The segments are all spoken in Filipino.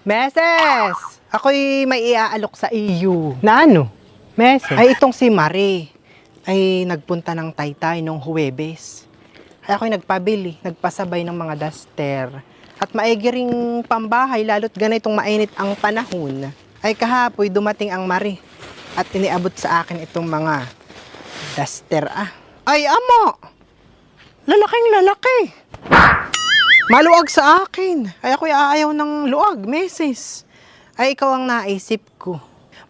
Meses! Ako'y may iaalok sa iyo. Na ano? Meses? Ay, itong si Marie ay nagpunta ng Taytay nung Huwebes. Ay ako'y nagpabili, nagpasabay ng mga duster. At maigi ring pambahay, lalo't ganitong mainit ang panahon. Ay kahapoy dumating ang Marie at iniabot sa akin itong mga duster. Ay, amo! Lalaking lalaki! Maluwag sa akin. Ay ako'y aayaw ng luwag, Meses. Ay ikaw ang naisip ko.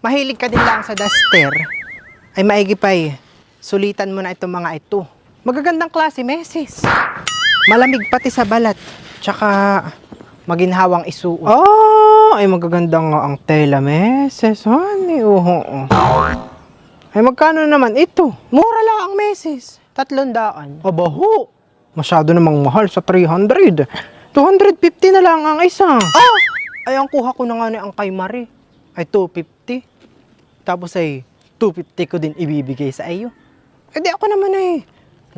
Mahilig ka din lang sa duster. Ay maigi pa'y, sulitan mo na itong mga ito. Magagandang klase, Meses. Malamig pati sa balat. Tsaka maginhawang isuot. Ay magaganda nga ang tela, Meses. Honey, Ay magkano naman ito? Mura lang ang, Meses. 300. Abaho. Masyado namang mahal sa 300. 250 na lang ang isa. Ay ang kuha ko na nga ni ang kay Marie ay 250. Tapos ay 250 ko din ibibigay sa iyo. Eh di ako naman ay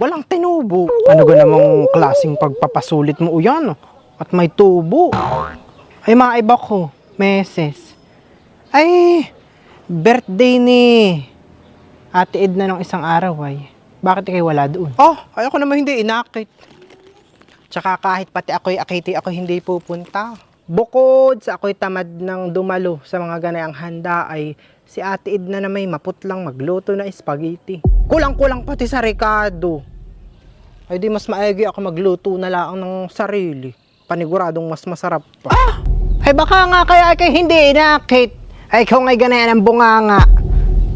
walang tinubo. Ano ga namang klaseng pagpapasulit mo uyan? At may tubo. Ay mga iba ko, Meses. Ay, birthday ni Ate Edna ng isang araw ay. Bakit kayo wala doon? Ay ako naman hindi inakit. Tsaka kahit pati ako'y akiti ako hindi pupunta. Bukod sa ako'y tamad ng dumalo sa mga ganayang handa ay si Ate Edna na may maputlang magluto na spaghetti. Kulang-kulang pati sa Ricardo. Ay di mas maigi ako magluto na lang ng sarili. Paniguradong mas masarap pa. Ay baka nga kaya kay hindi inakit. Ay ikaw nga'y ganayan ang bunganga.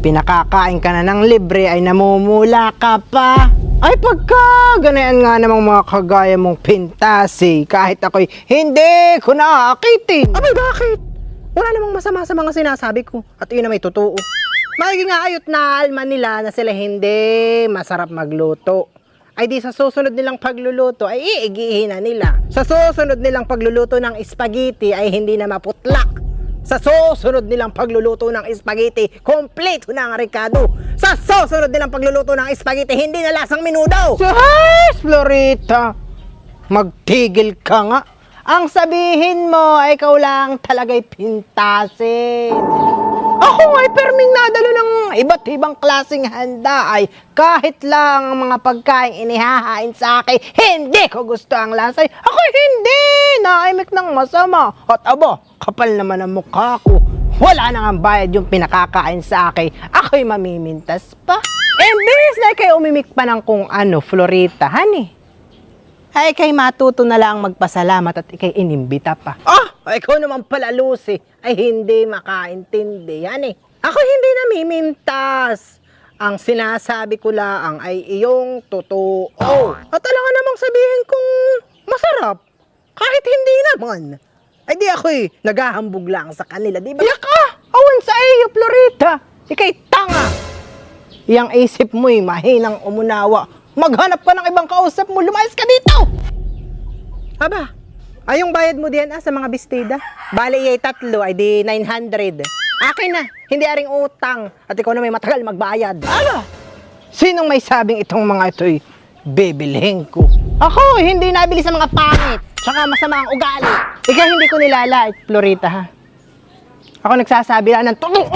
Pinakakain ka na ng libre ay namumula ka pa. Ay pagka ganayan nga namang mga kagaya mong pintasi, kahit ako'y hindi ko naakitin. Abay bakit? Wala namang masama sa mga sinasabi ko at yun na may totoo. Magiging nga ayot na alman nila na sila hindi masarap magluto. Ay di sa susunod nilang pagluluto ay iigihin na nila. Sa susunod nilang pagluluto ng spaghetti ay hindi na maputlak. Sa susunod nilang pagluluto ng spaghetti, kompleto na ang Ricardo. Sa susunod nilang pagluluto ng spaghetti, hindi na lasang menudo. Yes, Florita! Magtigil ka nga. Ang sabihin mo ay ikaw lang talaga'y pintasin. Ako nga'y perming nadalo ng iba't ibang klaseng handa ay kahit lang ang mga pagkain inihahain sa akin, hindi ko gusto ang lasay. Ako hindi! Naimik ng masama. At abo, kapal naman ang mukha ko. Wala nang ang bayad yung pinakakain sa akin. Ako'y mamimintas pa. Imbis na kayo umimik pa ng kung ano, Florita, honey. Ay kay matuto na lang magpasalamat at ikay inimbita pa. Ikaw naman pala, Lucy, ay hindi makaintindi. Yan eh. Ako hindi namimintas. Ang sinasabi ko lang ay iyong totoo. At alangan namang sabihin kong masarap. Kahit hindi naman. Ay di ako'y naghahambog lang sa kanila, di ba? Yaka! Awan sa iyo, Florita. Ikay tanga. Yang isip mo'y mahinang umunawa. Maghanap ka ng ibang kausap mo. Lumayas ka dito! Aba, ay yung bayad mo diyan sa mga bestida. Bali ay 3, ay di 900. Akin na, hindi aring utang. At ikaw na may matagal magbayad. Aba, sinong may sabing itong mga ito'y bibilhin ko? Ako, hindi nabili sa mga pangit. Tsaka masama ang ugali. Ikaw hindi ko nilalait, Florita, ha? Ako nagsasabi lang ng totoo.